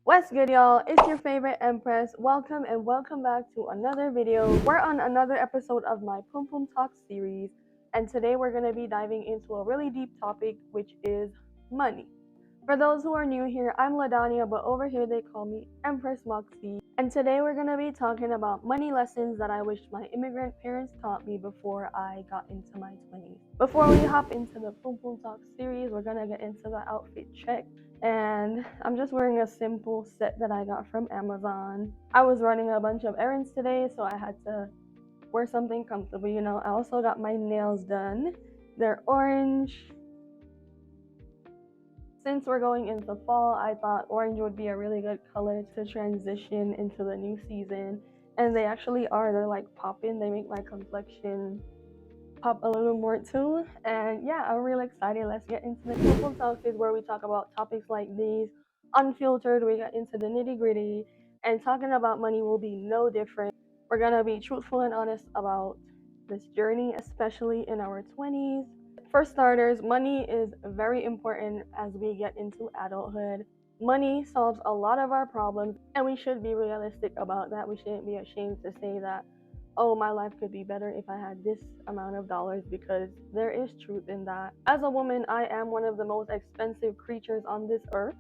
What's good, y'all? It's your favorite Empress. Welcome and welcome back to another video. We're on another episode of my PUM PUM Talks series, and today we're going to be diving into a really deep topic, which is money. For those who are new here, I'm Ladania, but over here they call me Empress Moxie. And today we're going to be talking about money lessons that I wish my immigrant parents taught me before I got into my 20s. Before we hop into the PUM PUM Talks series, we're going to get into the outfit check. And I'm just wearing a simple set that I got from Amazon. I was running a bunch of errands today, so I had to wear something comfortable, I also got my nails done. They're orange. Since we're going into fall, I thought orange would be a really good color to transition into the new season. And they actually are. They're like popping. They make my complexion pop a little more too. And yeah, I'm really excited. Let's get into the PUM PUM Talks, where we talk about topics like these unfiltered. We get into the nitty gritty, and talking about money will be no different. We're gonna be truthful and honest about this journey, especially in our 20s. For starters, money is very important as we get into adulthood. Money solves a lot of our problems, and we should be realistic about that. We shouldn't be ashamed to say that, oh, my life could be better if I had this amount of dollars, because there is truth in that. As a woman, I am one of the most expensive creatures on this earth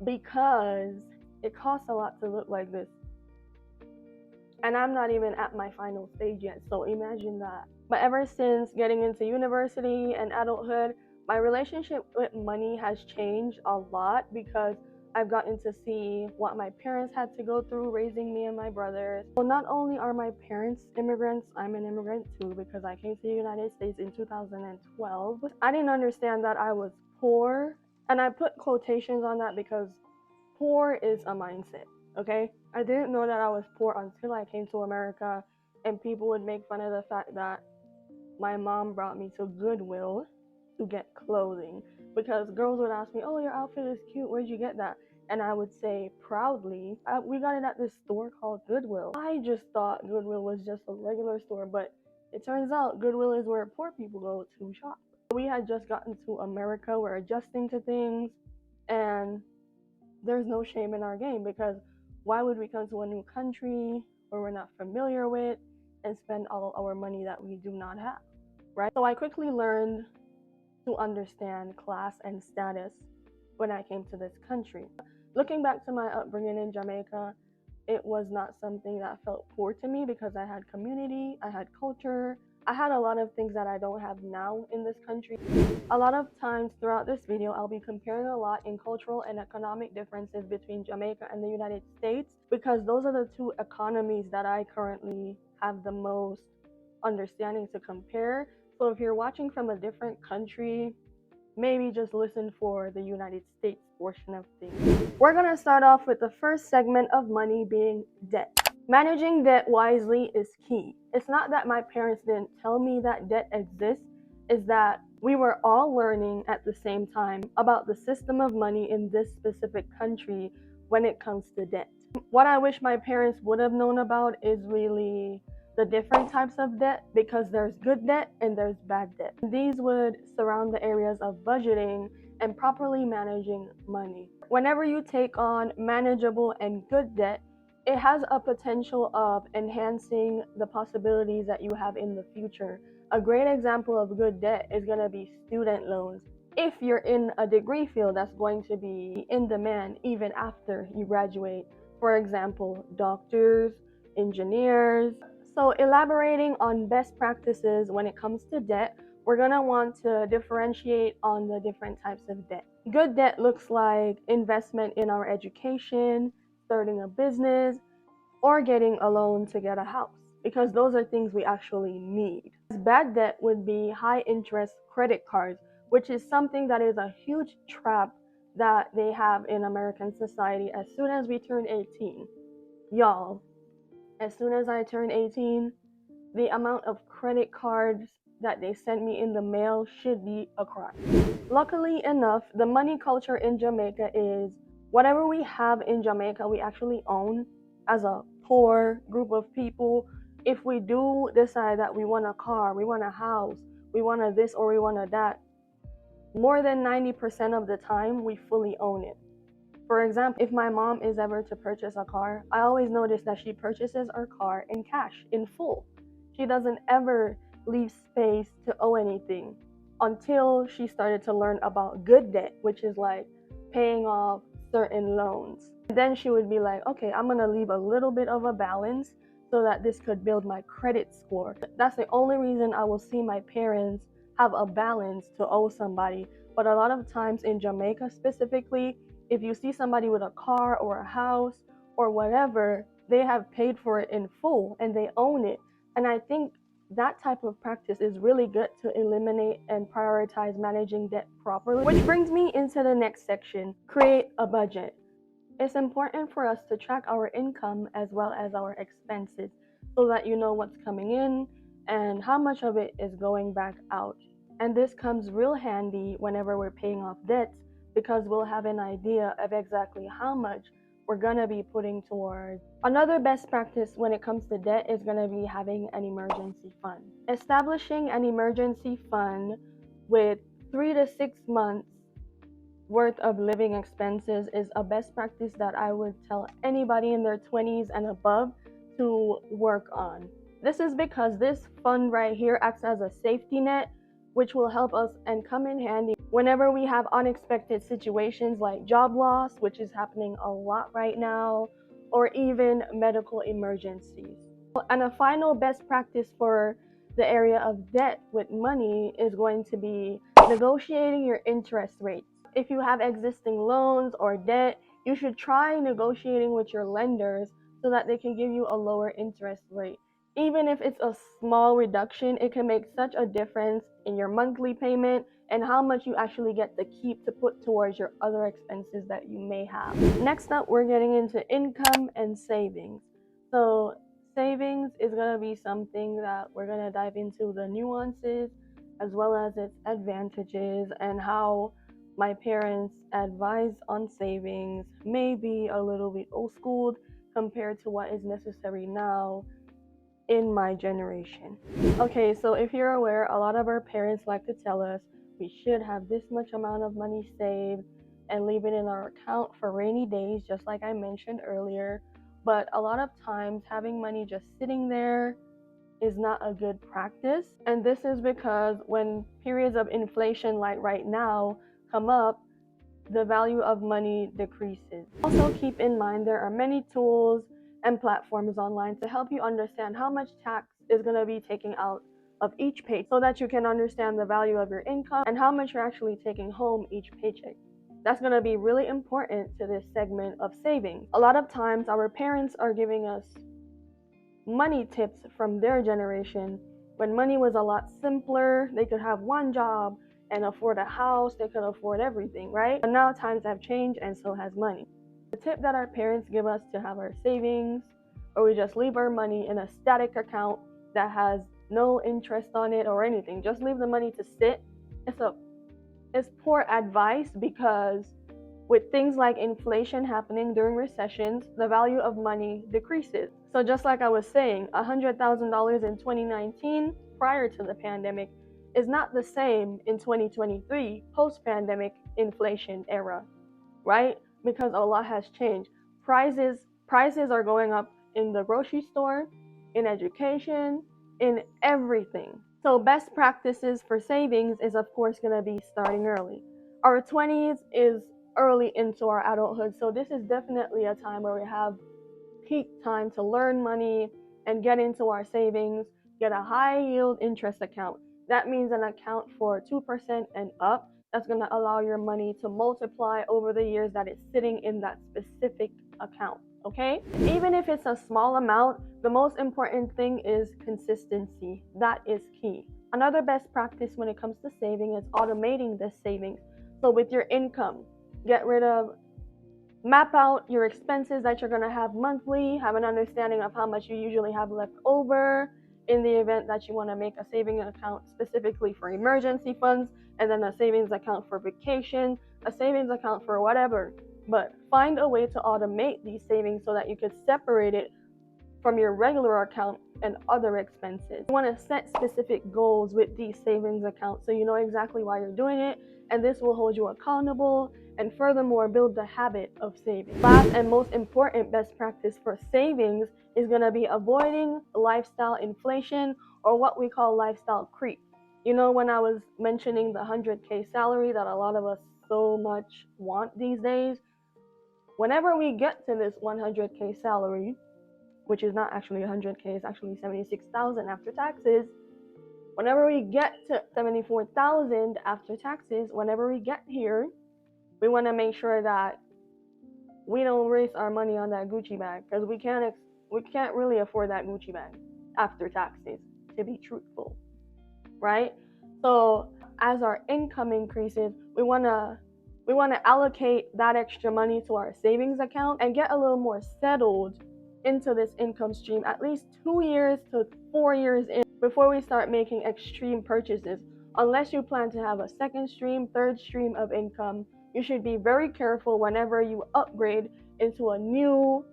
because it costs a lot to look like this. And I'm not even at my final stage yet, so imagine that. But ever since getting into university and adulthood, my relationship with money has changed a lot because I've gotten to see what my parents had to go through raising me and my brothers. So not only are my parents immigrants, I'm an immigrant too because I came to the United States in 2012. I didn't understand that I was poor, and I put quotations on that because poor is a mindset. Okay, I didn't know that I was poor until I came to America, and people would make fun of the fact that my mom brought me to Goodwill to get clothing, because girls would ask me, oh, your outfit is cute, where'd you get that? And I would say proudly, we got it at this store called Goodwill. I just thought Goodwill was just a regular store, but it turns out Goodwill is where poor people go to shop. We had just gotten to America, we're adjusting to things, and there's no shame in our game, because why would we come to a new country where we're not familiar with and spend all our money that we do not have, right? So I quickly learned to understand class and status when I came to this country. Looking back to my upbringing in Jamaica, it was not something that felt poor to me because I had community, I had culture, I had a lot of things that I don't have now in this country. A lot of times throughout this video, I'll be comparing a lot in cultural and economic differences between Jamaica and the United States, because those are the two economies that I currently have the most understanding to compare. So if you're watching from a different country, maybe just listen for the United States portion of things. We're gonna start off with the first segment of money being debt. Managing debt wisely is key. It's not that my parents didn't tell me that debt exists, it's that we were all learning at the same time about the system of money in this specific country when it comes to debt. What I wish my parents would have known about is really the different types of debt, because there's good debt and there's bad debt. These would surround the areas of budgeting and properly managing money. Whenever you take on manageable and good debt, it has a potential of enhancing the possibilities that you have in the future. A great example of good debt is going to be student loans. If you're in a degree field that's going to be in demand even after you graduate, for example, doctors, engineers. So elaborating on best practices when it comes to debt, we're going to want to differentiate on the different types of debt. Good debt looks like investment in our education, starting a business, or getting a loan to get a house, because those are things we actually need. Bad debt would be high interest credit cards, which is something that is a huge trap that they have in American society as soon as we turn 18. Y'all, as soon as I turned 18, the amount of credit cards that they sent me in the mail should be a crime. Luckily enough, the money culture in Jamaica is whatever we have in Jamaica, we actually own as a poor group of people. If we do decide that we want a car, we want a house, we want a this or we want a that, more than 90% of the time we fully own it. For example, if my mom is ever to purchase a car, I always notice that she purchases her car in cash, in full. She doesn't ever leave space to owe anything until she started to learn about good debt, which is like paying off certain loans. Then she would be like, okay, I'm gonna leave a little bit of a balance so that this could build my credit score. That's the only reason I will see my parents have a balance to owe somebody. But a lot of times in Jamaica specifically, if you see somebody with a car or a house or whatever, they have paid for it in full and they own it. And I think that type of practice is really good to eliminate and prioritize managing debt properly. Which brings me into the next section, create a budget. It's important for us to track our income as well as our expenses so that you know what's coming in and how much of it is going back out. And this comes real handy whenever we're paying off debts because we'll have an idea of exactly how much we're gonna be putting towards. Another best practice when it comes to debt is gonna be having an emergency fund. Establishing an emergency fund with 3 to 6 months worth of living expenses is a best practice that I would tell anybody in their 20s and above to work on. This is because this fund right here acts as a safety net, which will help us and come in handy whenever we have unexpected situations like job loss, which is happening a lot right now, or even medical emergencies. And a final best practice for the area of debt with money is going to be negotiating your interest rates. If you have existing loans or debt, you should try negotiating with your lenders so that they can give you a lower interest rate. Even if it's a small reduction, it can make such a difference in your monthly payment and how much you actually get to keep to put towards your other expenses that you may have. Next up, we're getting into income and savings. So savings is going to be something that we're going to dive into the nuances as well as its advantages and how my parents' advice on savings may be a little bit old school compared to what is necessary now in my generation. Okay, so if you're aware, a lot of our parents like to tell us we should have this much amount of money saved and leave it in our account for rainy days, just like I mentioned earlier. But a lot of times having money just sitting there is not a good practice. And this is because when periods of inflation like right now come up, the value of money decreases. Also keep in mind there are many tools and platforms online to help you understand how much tax is going to be taken out of each pay so that you can understand the value of your income and how much you're actually taking home each paycheck. That's going to be really important to this segment of saving. A lot of times our parents are giving us money tips from their generation when money was a lot simpler. They could have one job and afford a house, they could afford everything, right? But now times have changed and so has money. The tip that our parents give us to have our savings, or we just leave our money in a static account that has no interest on it or anything, just leave the money to sit. It's poor advice because with things like inflation happening during recessions, the value of money decreases. So just like I was saying, $100,000 in 2019 prior to the pandemic is not the same in 2023 post-pandemic inflation era, right? Because a lot has changed. Prices are going up in the grocery store, in education, in everything. So best practices for savings is of course going to be starting early. Our 20s is early into our adulthood, so this is definitely a time where we have peak time to learn money and get into our savings, get a high yield interest account. That means an account for 2% and up. That's going to allow your money to multiply over the years that it's sitting in that specific account, okay? Even if it's a small amount, the most important thing is consistency. That is key. Another best practice when it comes to saving is automating this savings. So with your income, map out your expenses that you're going to have monthly, have an understanding of how much you usually have left over in the event that you want to make a saving account specifically for emergency funds, and then a savings account for vacation, a savings account for whatever. But find a way to automate these savings so that you could separate it from your regular account and other expenses. You want to set specific goals with these savings accounts so you know exactly why you're doing it, and this will hold you accountable and furthermore build the habit of saving. Last and most important best practice for savings is going to be avoiding lifestyle inflation, or what we call lifestyle creep. You know, when I was mentioning the 100K salary that a lot of us so much want these days, whenever we get to this 100K salary, which is not actually 100K, it's actually 76,000 after taxes. Whenever we get to 74,000 after taxes, whenever we get here, we want to make sure that we don't waste our money on that Gucci bag, because we can't really afford that Gucci bag after taxes, to be truthful, right? So as our income increases, we want to allocate that extra money to our savings account and get a little more settled into this income stream, at least 2 years to 4 years in, before we start making extreme purchases. Unless you plan to have a second stream, third stream of income, you should be very careful whenever you upgrade into a new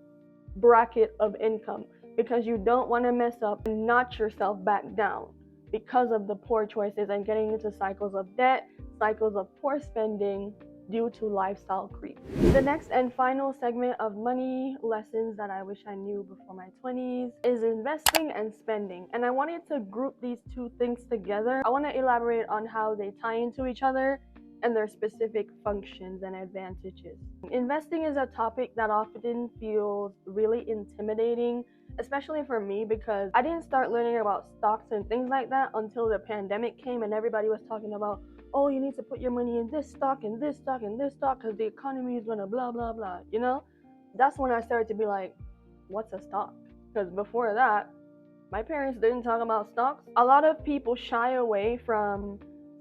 bracket of income, because you don't want to mess up and notch yourself back down because of the poor choices and getting into cycles of debt, cycles of poor spending due to lifestyle creep. The next and final segment of money lessons that I wish I knew before my 20s is investing and spending. And I wanted to group these two things together. I want to elaborate on how they tie into each other and their specific functions and advantages. Investing is a topic that often feels really intimidating, especially for me, because I didn't start learning about stocks and things like that until the pandemic came and everybody was talking about, oh, you need to put your money in this stock and this stock and this stock because the economy is gonna blah blah blah, you know? That's when I started to be like, what's a stock? Because before that, my parents didn't talk about stocks. A lot of people shy away from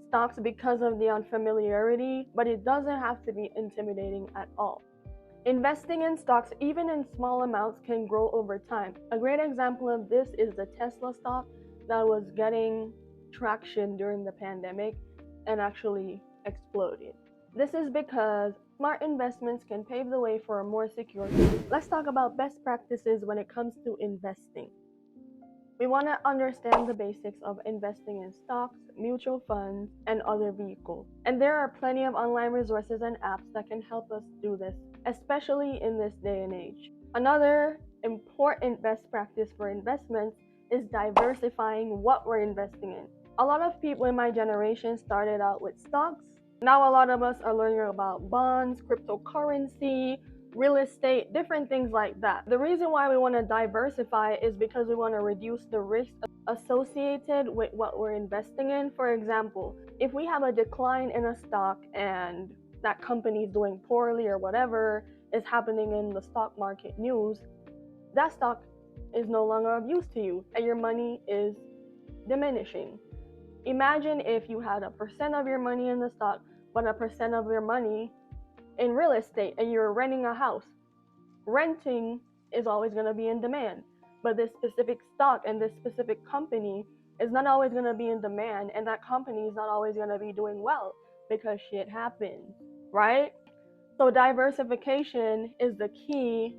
stocks because of the unfamiliarity, but it doesn't have to be intimidating at all. Investing in stocks, even in small amounts, can grow over time. A great example of this is the Tesla stock that was getting traction during the pandemic and actually exploded. This is because smart investments can pave the way for a more secure future. Let's talk about best practices when it comes to investing. We want to understand the basics of investing in stocks, mutual funds, and other vehicles. And there are plenty of online resources and apps that can help us do this, especially in this day and age. Another important best practice for investments is diversifying what we're investing in. A lot of people in my generation started out with stocks. Now a lot of us are learning about bonds, cryptocurrency, real estate, different things like that. The reason why we want to diversify is because we want to reduce the risk associated with what we're investing in. For example, if we have a decline in a stock and that company is doing poorly or whatever is happening in the stock market news, that stock is no longer of use to you and your money is diminishing. Imagine if you had 1% of your money in the stock, but 1% of your money in real estate, and you're renting a house. Renting is always going to be in demand, but this specific stock and this specific company is not always going to be in demand, and that company is not always going to be doing well because shit happens, right? So diversification is the key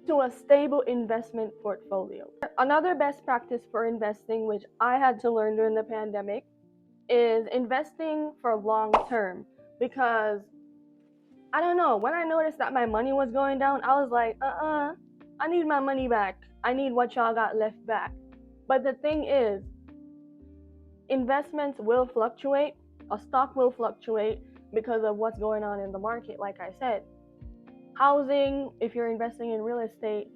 to a stable investment portfolio. Another best practice for investing, which I had to learn during the pandemic, is investing for long term. Because I don't know, when I noticed that my money was going down, I was like, I need my money back. I need what y'all got left back. But the thing is, investments will fluctuate. A stock will fluctuate because of what's going on in the market. Like I said, housing, if you're investing in real estate,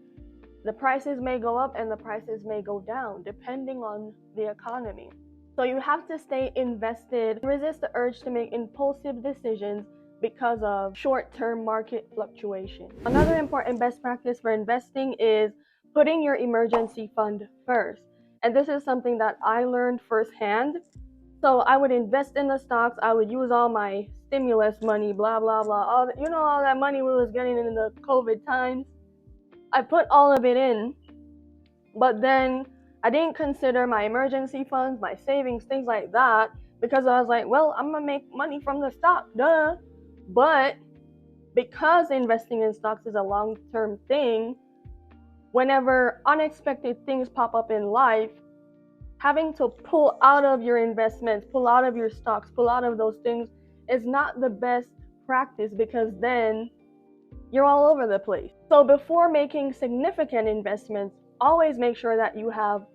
the prices may go up and the prices may go down depending on the economy. So you have to stay invested, resist the urge to make impulsive decisions because of short-term market fluctuation. Another important best practice for investing is putting your emergency fund first. And this is something that I learned firsthand. So I would invest in the stocks, I would use all my stimulus money, blah, blah, blah. All that money we was getting in the COVID times. I put all of it in, but then I didn't consider my emergency funds, my savings, things like that, because I was like, well, I'm gonna make money from the stock, duh. But because investing in stocks is a long-term thing, whenever unexpected things pop up in life, having to pull out of your investments, pull out of your stocks, pull out of those things is not the best practice, because then you're all over the place. So before making significant investments, always make sure that you have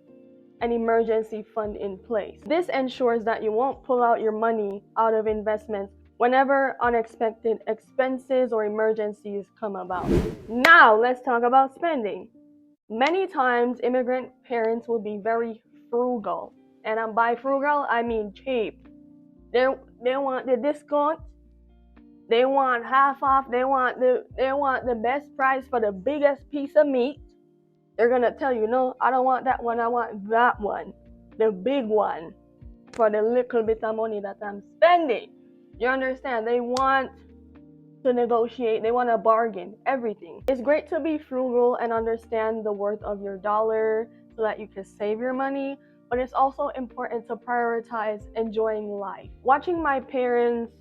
an emergency fund in place. This ensures that you won't pull out your money out of investments whenever unexpected expenses or emergencies come about. Now, let's talk about spending. Many times, immigrant parents will be very frugal. And by frugal, I mean cheap. They want the discount. They want half off. They want the best price for the biggest piece of meat. They're gonna tell you, no, I don't want that one. I want that one, the big one, for the little bit of money that I'm spending. You understand? They want to negotiate. They want to bargain everything. It's great to be frugal and understand the worth of your dollar so that you can save your money. But it's also important to prioritize enjoying life. Watching my parents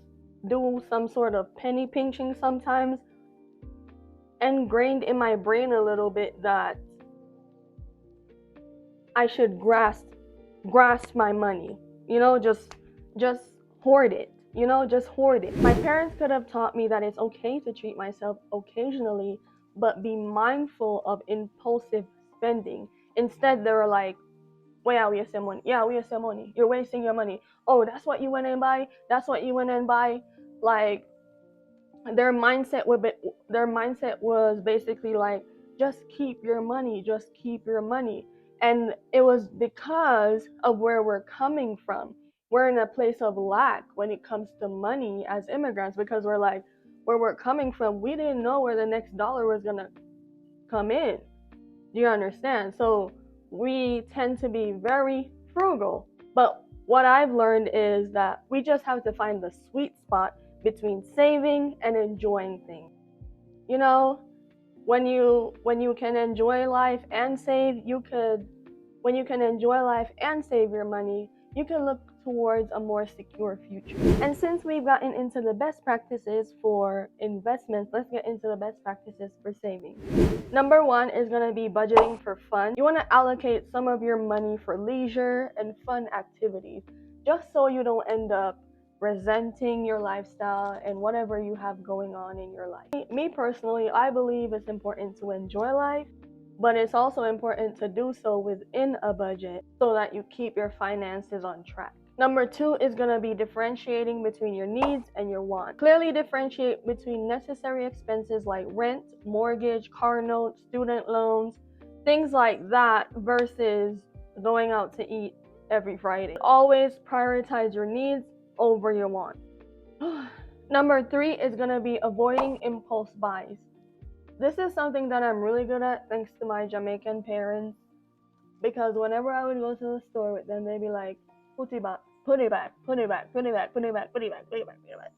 do some sort of penny pinching sometimes ingrained in my brain a little bit that I should grasp my money, just hoard it, just hoard it. My parents could have taught me that it's okay to treat myself occasionally, but be mindful of impulsive spending. Instead, they were like, well, yeah, we have some money. Yeah, we have some money. You're wasting your money. Oh, that's what you went and buy. That's what you went and buy. Like, their mindset was basically like, just keep your money, just keep your money. And it was because of where we're coming from. We're in a place of lack when it comes to money as immigrants, because we're like, where we're coming from, we didn't know where the next dollar was gonna come in. Do you understand? So we tend to be very frugal. But what I've learned is that we just have to find the sweet spot between saving and enjoying things. When you can enjoy life and save, when you can enjoy life and save your money, you can look towards a more secure future. And since we've gotten into the best practices for investments, let's get into the best practices for saving. Number one is going to be budgeting for fun. You want to allocate some of your money for leisure and fun activities, just so you don't end up resenting your lifestyle and whatever you have going on in your life. Me personally, I believe it's important to enjoy life, but it's also important to do so within a budget so that you keep your finances on track. Number two is going to be differentiating between your needs and your wants. Clearly differentiate between necessary expenses like rent, mortgage, car notes, student loans, things like that, versus going out to eat every Friday. Always prioritize your needs over your wants. Number three is going to be avoiding impulse buys. This is something that I'm really good at thanks to my Jamaican parents, because whenever I would go to the store with them, they'd be like, put it back, put it back, put it back, put it back, put it back, put it back, put it back, put it back.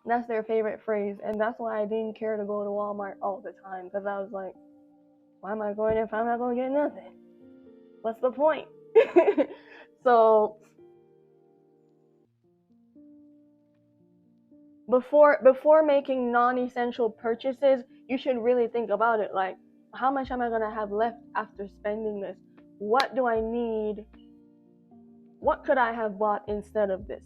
That's their favorite phrase, and that's why I didn't care to go to Walmart all the time, because I was like, why am I going if I'm not going to get nothing? What's the point? So before making non-essential purchases, you should really think about it, like, how much am I going to have left after spending this? What do I need? What could I have bought instead of this?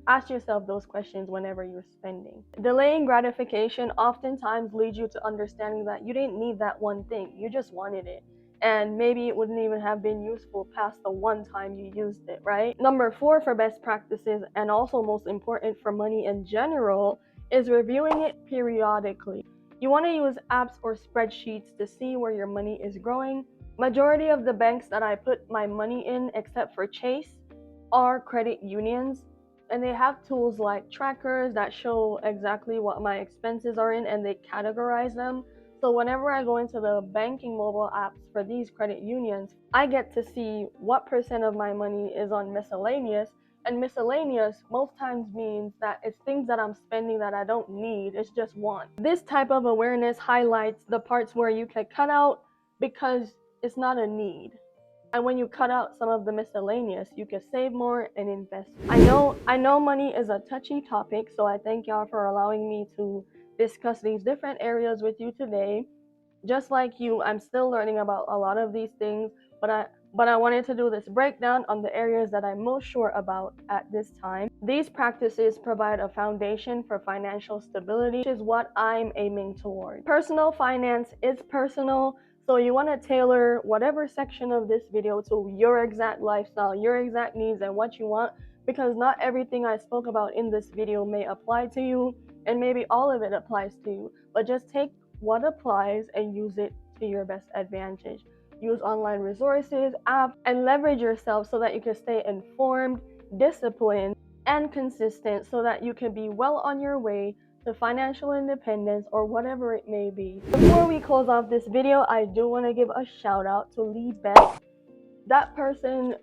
Ask yourself those questions whenever you're spending. Delaying gratification oftentimes leads you to understanding that you didn't need that one thing, you just wanted it. And maybe it wouldn't even have been useful past the one time you used it, right? Number four for best practices, and also most important for money in general, is reviewing it periodically. You want to use apps or spreadsheets to see where your money is growing. Majority of the banks that I put my money in, except for Chase, are credit unions. And they have tools like trackers that show exactly what my expenses are in, and they categorize them. So whenever I go into the banking mobile apps for these credit unions, I get to see what percent of my money is on miscellaneous. And miscellaneous most times means that it's things that I'm spending that I don't need, it's just want. This type of awareness highlights the parts where you can cut out because it's not a need. And when you cut out some of the miscellaneous, you can save more and invest. I know money is a touchy topic, so I thank y'all for allowing me to discuss these different areas with you today. Just like you, I'm still learning about a lot of these things, but but I wanted to do this breakdown on the areas that I'm most sure about at this time. These practices provide a foundation for financial stability, which is what I'm aiming toward. Personal finance is personal, so you want to tailor whatever section of this video to your exact lifestyle, your exact needs, and what you want, because not everything I spoke about in this video may apply to you, and maybe all of it applies to you, but just take what applies and use it to your best advantage. Use online resources, apps, and leverage yourself so that you can stay informed, disciplined, and consistent so that you can be well on your way to financial independence or whatever it may be. Before we close off this video, I do want to give a shout out to Lee Beck, that person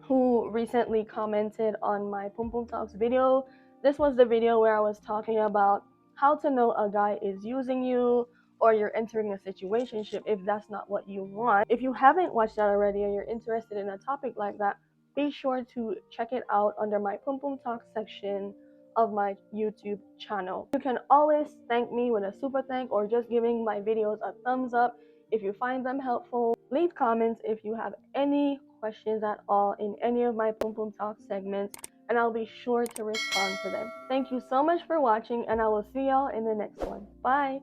who recently commented on my Pum Pum Talks video. This was the video where I was talking about how to know a guy is using you or you're entering a situationship if that's not what you want. If you haven't watched that already and you're interested in a topic like that, be sure to check it out under my Pum Pum Talks section of my YouTube channel. You can always thank me with a super thank or just giving my videos a thumbs up if you find them helpful. Leave comments if you have any questions at all in any of my Pum Pum Talk segments, and I'll be sure to respond to them. Thank you so much for watching, and I will see y'all in the next one. Bye!